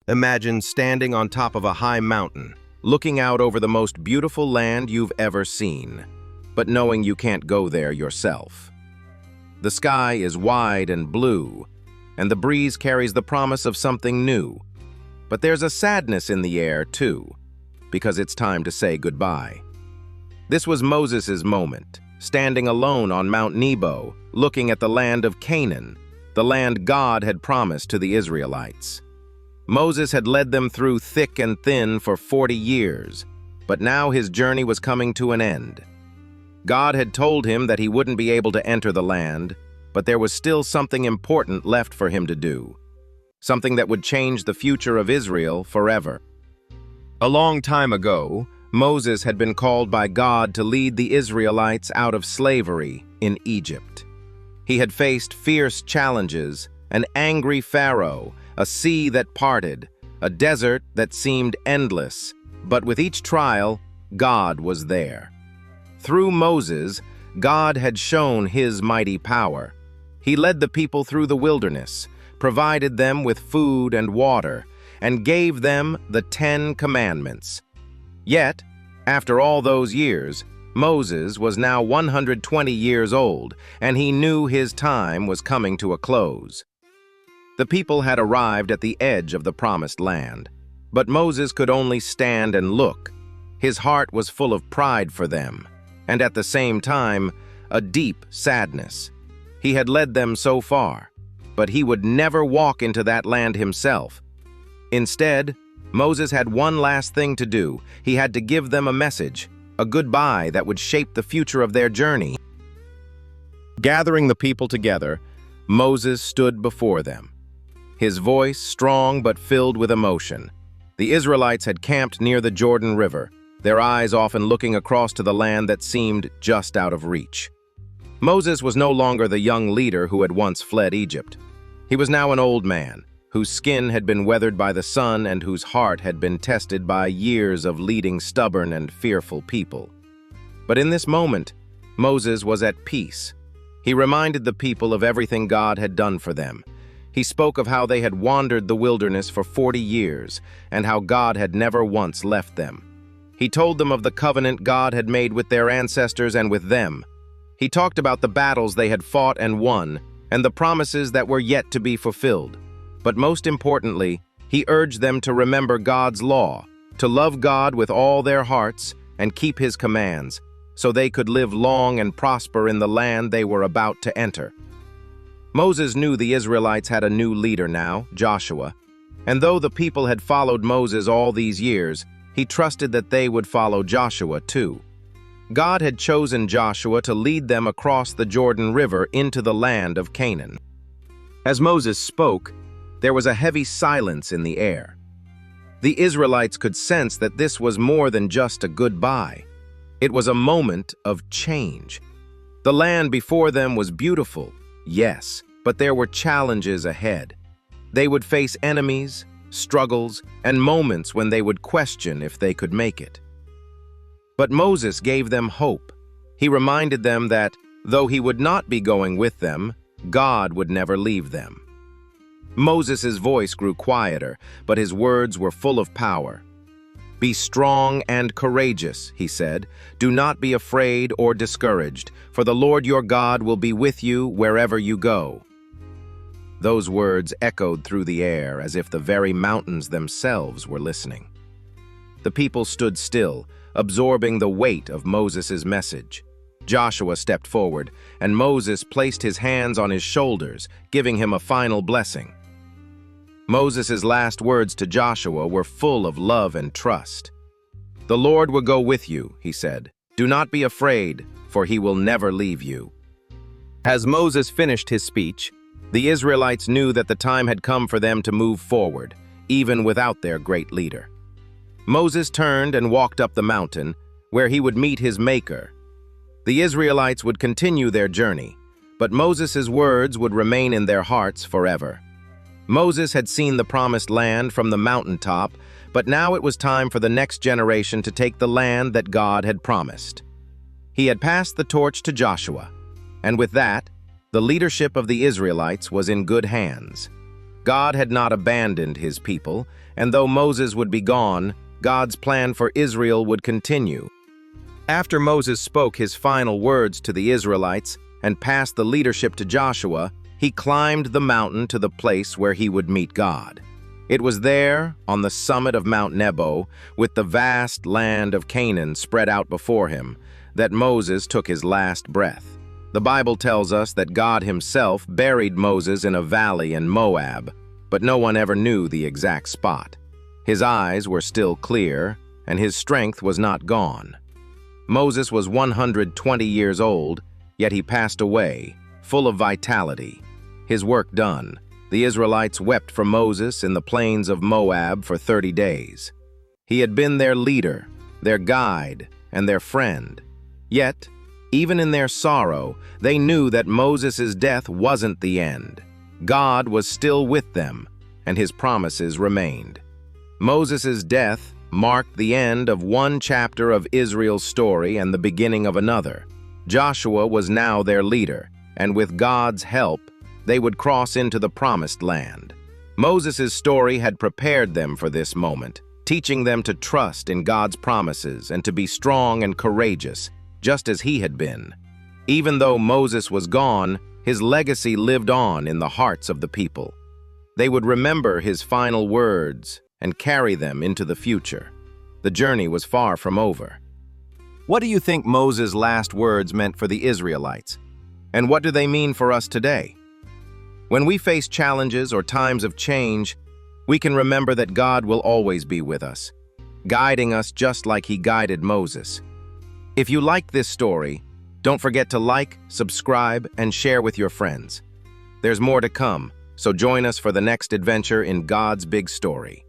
Imagine standing on top of a high mountain, looking out over the most beautiful land you've ever seen, but knowing you can't go there yourself. The sky is wide and blue, and the breeze carries the promise of something new. But there's a sadness in the air, too, because it's time to say goodbye. This was Moses' moment, standing alone on Mount Nebo, looking at the land of Canaan, the land God had promised to the Israelites. Moses had led them through thick and thin for 40 years, but now his journey was coming to an end. God had told him that he wouldn't be able to enter the land, but there was still something important left for him to do, something that would change the future of Israel forever. A long time ago, Moses had been called by God to lead the Israelites out of slavery in Egypt. He had faced fierce challenges, an angry Pharaoh, a sea that parted, a desert that seemed endless, but with each trial, God was there. Through Moses, God had shown his mighty power. He led the people through the wilderness, provided them with food and water, and gave them the 10 Commandments. Yet, after all those years, Moses was now 120 years old, and he knew his time was coming to a close. The people had arrived at the edge of the promised land, but Moses could only stand and look. His heart was full of pride for them, and at the same time, a deep sadness. He had led them so far, but he would never walk into that land himself. Instead, Moses had one last thing to do. He had to give them a message, a goodbye that would shape the future of their journey. Gathering the people together, Moses stood before them. His voice strong but filled with emotion. The Israelites had camped near the Jordan River, their eyes often looking across to the land that seemed just out of reach. Moses was no longer the young leader who had once fled Egypt. He was now an old man, whose skin had been weathered by the sun and whose heart had been tested by years of leading stubborn and fearful people. But in this moment, Moses was at peace. He reminded the people of everything God had done for them. He spoke of how they had wandered the wilderness for 40 years and how God had never once left them. He told them of the covenant God had made with their ancestors and with them. He talked about the battles they had fought and won and the promises that were yet to be fulfilled. But most importantly, he urged them to remember God's law, to love God with all their hearts and keep his commands, so they could live long and prosper in the land they were about to enter. Moses knew the Israelites had a new leader now, Joshua, and though the people had followed Moses all these years, he trusted that they would follow Joshua too. God had chosen Joshua to lead them across the Jordan River into the land of Canaan. As Moses spoke, there was a heavy silence in the air. The Israelites could sense that this was more than just a goodbye. It was a moment of change. The land before them was beautiful, yes, but there were challenges ahead. They would face enemies, struggles, and moments when they would question if they could make it. But Moses gave them hope. He reminded them that, though he would not be going with them, God would never leave them. Moses' voice grew quieter, but his words were full of power. "Be strong and courageous," he said. "Do not be afraid or discouraged, for the Lord your God will be with you wherever you go." Those words echoed through the air as if the very mountains themselves were listening. The people stood still, absorbing the weight of Moses' message. Joshua stepped forward, and Moses placed his hands on his shoulders, giving him a final blessing. Moses' last words to Joshua were full of love and trust. "The Lord will go with you," he said. "Do not be afraid, for he will never leave you." As Moses finished his speech, the Israelites knew that the time had come for them to move forward, even without their great leader. Moses turned and walked up the mountain, where he would meet his Maker. The Israelites would continue their journey, but Moses' words would remain in their hearts forever. Moses had seen the promised land from the mountaintop, but now it was time for the next generation to take the land that God had promised. He had passed the torch to Joshua, and with that, the leadership of the Israelites was in good hands. God had not abandoned his people, and though Moses would be gone, God's plan for Israel would continue. After Moses spoke his final words to the Israelites and passed the leadership to Joshua, he climbed the mountain to the place where he would meet God. It was there, on the summit of Mount Nebo, with the vast land of Canaan spread out before him, that Moses took his last breath. The Bible tells us that God himself buried Moses in a valley in Moab, but no one ever knew the exact spot. His eyes were still clear, and his strength was not gone. Moses was 120 years old, yet he passed away, full of vitality. His work done, the Israelites wept for Moses in the plains of Moab for 30 days. He had been their leader, their guide, and their friend. Yet, even in their sorrow, they knew that Moses' death wasn't the end. God was still with them, and his promises remained. Moses' death marked the end of one chapter of Israel's story and the beginning of another. Joshua was now their leader, and with God's help, they would cross into the promised land. Moses' story had prepared them for this moment, teaching them to trust in God's promises and to be strong and courageous, just as he had been. Even though Moses was gone, his legacy lived on in the hearts of the people. They would remember his final words and carry them into the future. The journey was far from over. What do you think Moses' last words meant for the Israelites? And what do they mean for us today? When we face challenges or times of change, we can remember that God will always be with us, guiding us just like he guided Moses. If you like this story, don't forget to like, subscribe, and share with your friends. There's more to come, so join us for the next adventure in God's big story.